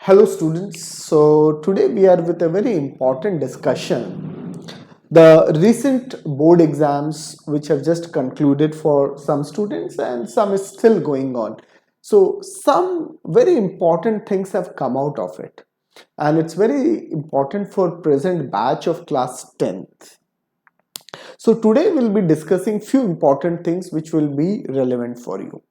Hello students, so today we are with a very important discussion. The recent board exams which have just concluded for some students and some is still going on. So some very important things have come out of it and it's very important for present batch of class 10th. So today we'll be discussing few important things which will be relevant for you.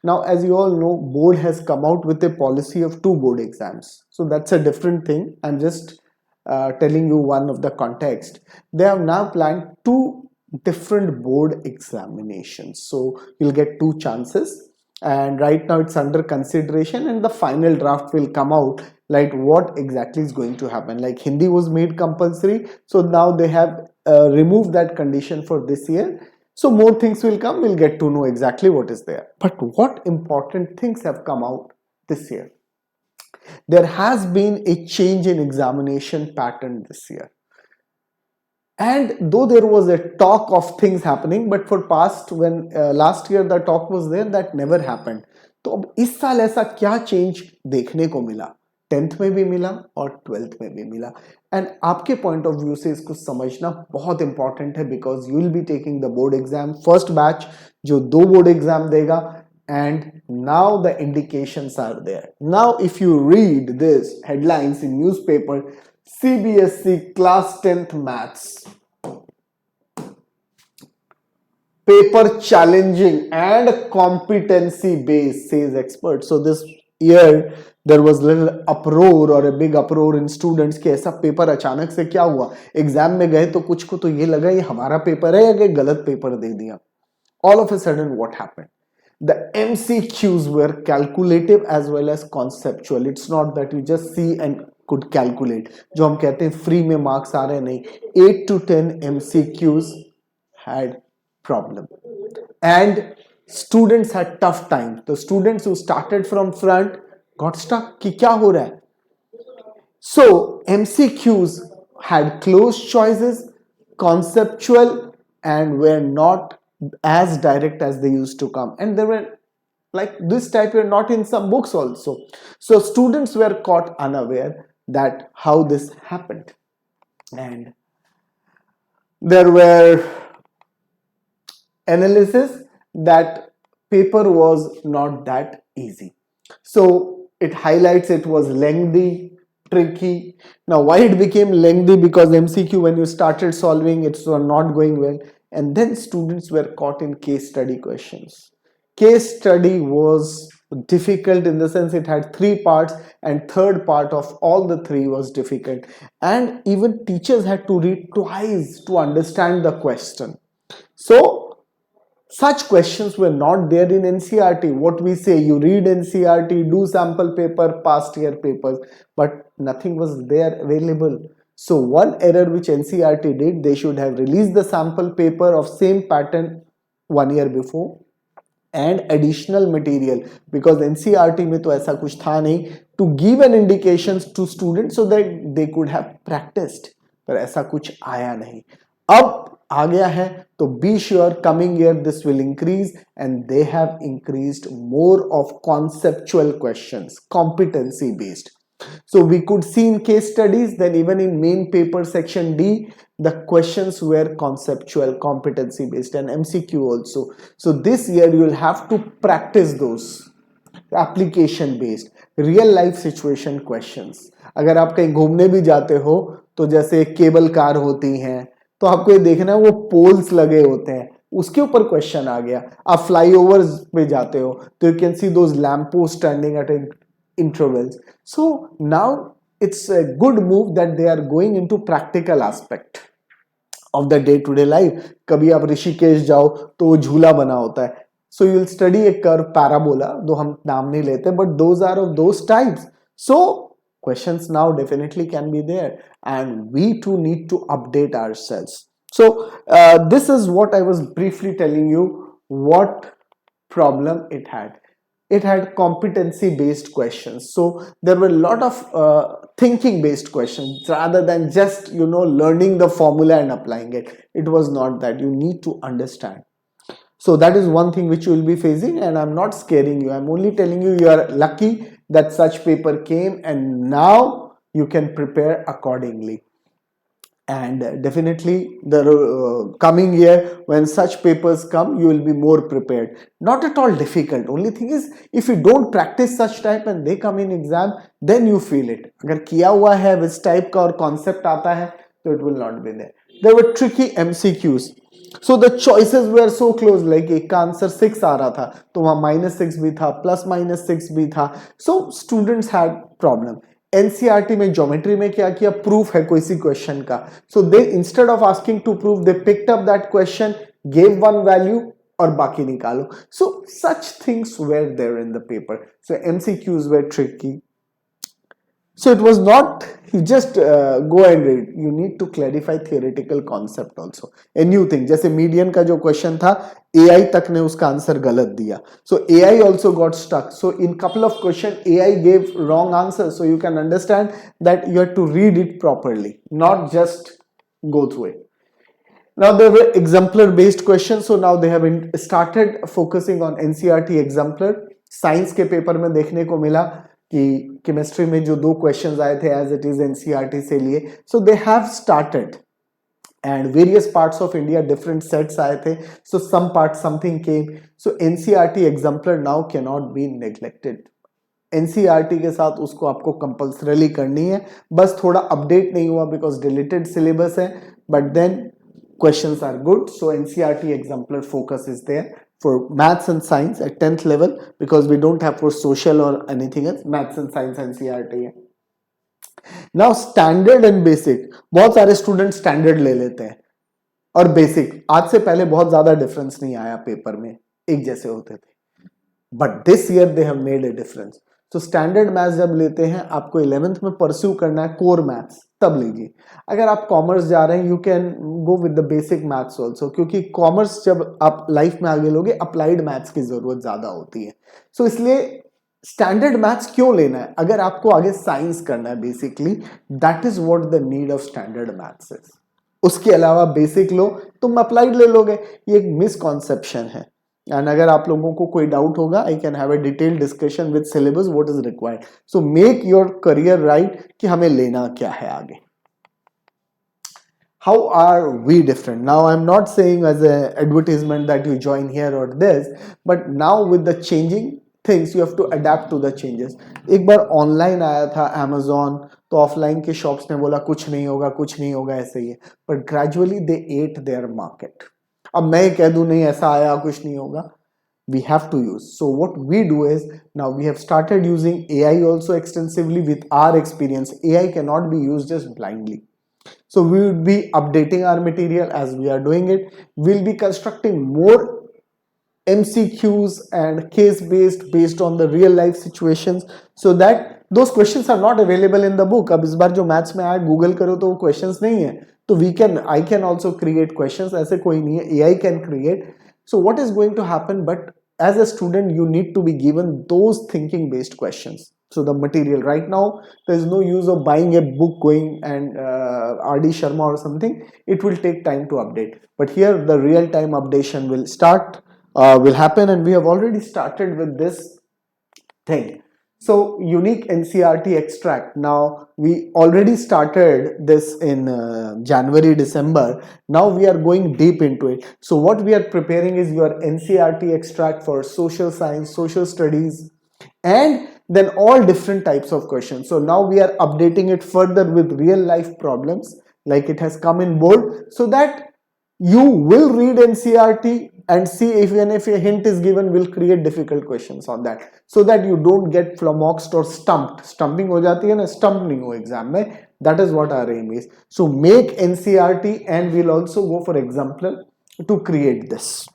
Now, as you all know, board has come out with a policy of two board exams. So that's a different thing. I'm just telling you one of the context. They have now planned two different board examinations. So you'll get two chances. And right now it's under consideration and the final draft will come out like what exactly is going to happen. Like Hindi was made compulsory. So now they have removed that condition for this year. So more things will come, we'll get to know exactly what is there. But what important things have come out this year? There has been a change in examination pattern this year. And though there was a talk of things happening, but for past when last year the talk was there, that never happened. तो अब इस साल ऐसा क्या change देखने को मिला? 10th में भी मिला और 12th में भी मिला. एंड आपके पॉइंट ऑफ व्यू से इसको समझना बहुत इंपॉर्टेंट है because you will be taking the board exam first batch जो दो बोर्ड एग्जाम देगा and now the indications are there. Now if you read this headlines in newspaper, CBSE class 10th maths paper challenging and competency based says experts. So this year there was little uproar or a big uproar in students कि ऐसा paper अचानक से क्या हुआ exam में गए तो कुछ को तो ये लगा ये हमारा पेपर है या कि गलत पेपर दे दिया. All of a sudden what happened? The MCQs were calculative as well as conceptual. It's not that you just see and could calculate. जो हम कहते हैं फ्री में मार्क्स आ रहे नहीं. 8 to 10 MCQs had problem and students had tough time. The students who started from front got stuck कि क्या हो रहा है. So MCQs had closed choices, conceptual and were not as direct as they used to come, and they were like this type were not in some books also. So students were caught unaware that how this happened, and there were analysis that paper was not that easy. So it highlights it was lengthy, tricky. Now why it became lengthy? Because MCQ when you started solving it was not going well, and then students were caught in case study questions. Case study was difficult in the sense it had three parts and third part of all the three was difficult, and even teachers had to read twice to understand the question. So such questions were not there in NCERT. What we say, you read NCERT, do sample paper, past year papers, but nothing was there available. So one error which NCERT did, they should have released the sample paper of same pattern 1 year before and additional material, because NCERT में तो ऐसा कुछ था नहीं, to give an indications to students so that they could have practiced, पर ऐसा कुछ आया नहीं. अब आ गया है तो be sure coming year this will increase, and they have increased more of conceptual questions, competency based. So we could see in case studies, then even in main paper section D, the questions were conceptual, competency based, and MCQ also. So this year you will have to practice those application based, real life situation questions. अगर आप कहीं घूमने भी जाते हो तो जैसे cable car होती हैं तो आपको ये देखना है वो पोल्स लगे होते हैं, उसके ऊपर क्वेश्चन आ गया. आप फ्लाईओवर्स पे जाते हो तो you can see those lamp post standing at intervals. So now it's a good move that they are going into practical aspect of the day to day life. कभी आप ऋषिकेश जाओ तो वो झूला बना होता है, so you'll study a curve parabola, दो हम नाम नहीं लेते, but those are of those types. So questions now definitely can be there, and we too need to update ourselves. So this is what I was briefly telling you what problem it had. It had competency based questions, so there were a lot of thinking based questions rather than just learning the formula and applying it. It was not that. You need to understand. So that is one thing which you will be facing, and I'm not scaring you. I'm only telling you you are lucky that such paper came, and now you can prepare accordingly. And definitely the coming year when such papers come, you will be more prepared. Not at all difficult. Only thing is, if you don't practice such type and they come in exam, then you feel it. अगर किया हुआ है इस type का और concept आता है, so it will not be there. There were tricky MCQs. So the choices were so close. Like एक का आंसर 6 आ रहा था, तो वहाँ -6 भी था, +-6 भी था. So students had problem. NCERT में ज्योमेट्री में क्या किया, प्रूफ है कोई सी क्वेश्चन का, so they instead of asking to proof they picked up that question, gave one value और बाकी निकालो. So such things were there in the paper. So MCQs were tricky. So it was not you just go and read. You need to clarify theoretical concept also. A new thing. जैसे median का जो question था, AI तक ने उसका answer गलत दिया. So AI also got stuck. So in couple of question AI gave wrong answer. So you can understand that you have to read it properly, not just go through it. Now there were exemplar based questions. So now they have started focusing on NCERT exemplar. Science के paper में देखने को मिला कि chemistry में जो 2 questions आए थे एज इट इज एनसीईआरटी से लिए, so they have started and various parts of India different sets आए थे. So some part something came. So NCERT exemplar now can not be neglected. NCERT के साथ उसको आपको कंपल्सरीली करनी है. बस थोड़ा अपडेट नहीं हुआ बिकॉज डिलीटेड सिलेबस है, but then questions are good. So NCERT exemplar focus is there for maths and science at 10th level, because we don't have for social or anything else. Maths and science NCERT है. Now standard and basic, बहुत सारे students standard ले लेते हैं और basic. आज से पहले बहुत ज़्यादा difference नहीं आया पेपर में, एक जैसे होते थे. But this year they have made a difference. तो स्टैंडर्ड मैथ्स जब लेते हैं, आपको 11th में परस्यू करना है कोर मैथ्स, तब लीजिए. अगर आप कॉमर्स जा रहे हैं, you can go with the basic maths also, क्योंकि कॉमर्स जब आप लाइफ में आगे लोगे, अप्लाइड मैथ्स की जरूरत ज्यादा होती है. सो इसलिए स्टैंडर्ड मैथ्स क्यों लेना है? अगर आपको आगे साइंस करना है, basically that is what the need of standard maths is. उसके अलावा बेसिक लो, तुम अप्लाइड ले लोगे. ये एक मिसकॉन्सेप्शन है. एंड अगर आप लोगों को कोई डाउट होगा, I can have a detailed discussion with syllabus what is required. So make your career right कि हमें लेना क्या है आगे. How are we different? Now I'm not saying as a advertisement that you join here or this, but now with the changing things you have to adapt to the changes. एक बार online आया था Amazon, तो offline के shops ने बोला कुछ नहीं होगा, कुछ नहीं होगा, ऐसे ही है. But gradually they eight their market. अब मैं कह दूं नहीं ऐसा आया, कुछ नहीं होगा. We have to use. So what we do is, now we have started using AI also extensively with our experience. AI cannot be used just blindly. So we will be updating our material as we are doing it. We'll be constructing more MCQs and case based on the real life situations, so that those questions are not available in the book. अब इस बार जो maths में आया, Google करो तो वो questions नहीं है. तो I can also create questions. ऐसे कोई नहीं है, AI can create. So what is going to happen? But as a student, you need to be given those thinking based questions. So the material right now, there is no use of buying a book, going and RD Sharma or something. It will take time to update. But here the real time updation will start, will happen, and we have already started with this thing. So unique NCERT extract. Now we already started this in January, December. Now we are going deep into it. So what we are preparing is your NCERT extract for social science, social studies, and then all different types of questions. So now we are updating it further with real life problems, like it has come in bold, so that you will read NCERT and see if even if a hint is given, will create difficult questions on that, so that you don't get flummoxed or stumped. Stumping हो जाती है ना, stump नहीं हो exam में. That is what our aim is. So make NCERT, and we'll also go for exemplar to create this,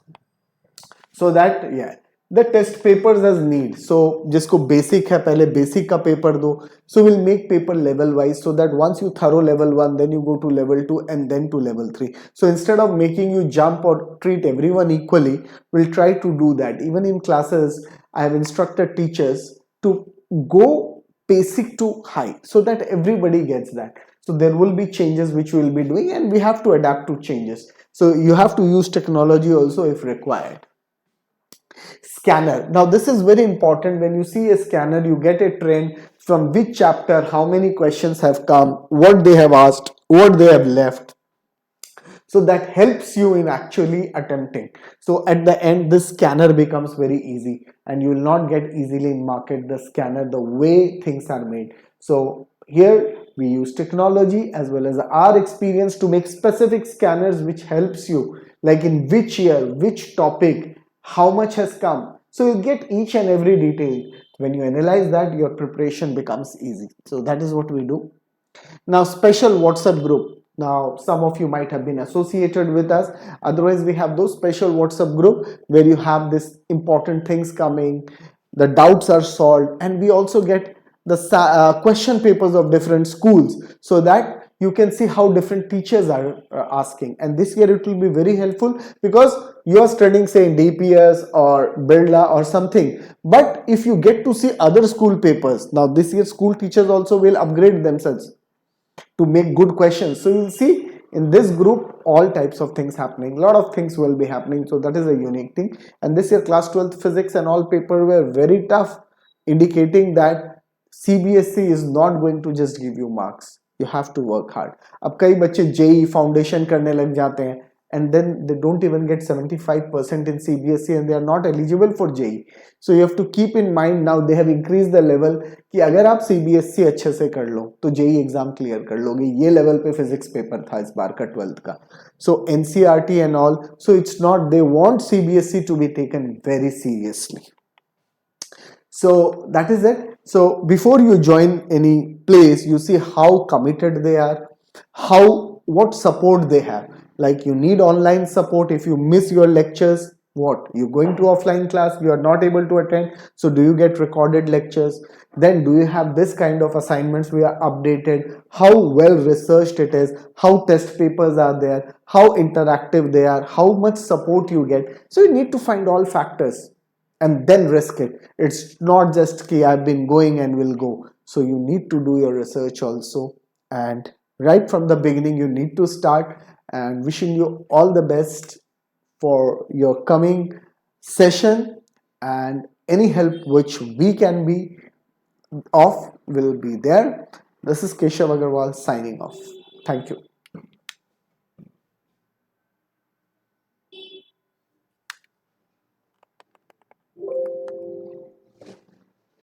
so that yeah, the test papers as need. So जिसको basic है, पहले basic का paper दो. So we'll make paper level wise, so that once you thorough level 1, then you go to level 2, and then to level 3. So instead of making you jump or treat everyone equally, we'll try to do that. Even in classes, I have instructed teachers to go basic to high, so that everybody gets that. So there will be changes which we will be doing, and we have to adapt to changes. So you have to use technology also if required. Scanner. Now this is very important. When you see a scanner, you get a trend from which chapter, how many questions have come, what they have asked, what they have left. So that helps you in actually attempting. So at the end, this scanner becomes very easy, and you will not get easily in market the scanner the way things are made. So here we use technology as well as our experience to make specific scanners which helps you, like in which year, which topic, how much has come. So you get each and every detail. When you analyze that, your preparation becomes easy. So that is what we do. Now, special WhatsApp group. Now, some of you might have been associated with us. Otherwise, we have those special WhatsApp group where you have this important things coming, the doubts are solved, and we also get the question papers of different schools, so that you can see how different teachers are asking. And this year it will be very helpful because you are studying, say, in DPS or Birla or something. But if you get to see other school papers, now this year school teachers also will upgrade themselves to make good questions. So you'll see in this group all types of things happening, a lot of things will be happening. So that is a unique thing. And this year class 12th physics and all paper were very tough, indicating that CBSE is not going to just give you marks. You have to work hard. अब कई बच्चे JEE foundation करने लग जाते हैं, and then they don't even get 75% in CBSE and they are not eligible for JEE. So you have to keep in mind, now they have increased the level कि अगर आप CBSE अच्छे से कर लो तो JEE एग्जाम क्लियर कर लोगे. ये लेवल पे फिजिक्स पेपर था इस बार का 12th का. So NCERT and all, so it's not, they want CBSE to be taken very seriously. So that is it. So before you join any place, you see how committed they are, what support they have. Like you need online support. If you miss your lectures, what, you're going to offline class, you are not able to attend, so do you get recorded lectures? Then do you have this kind of assignments we are updated, how well researched it is, how test papers are there, how interactive they are, how much support you get. So you need to find all factors and then risk it. It's not just ki I've been going and will go. So you need to do your research also, and right from the beginning you need to start. And wishing you all the best for your coming session, and any help which we can be of will be there. This is Keshav Agarwal signing off. Thank you.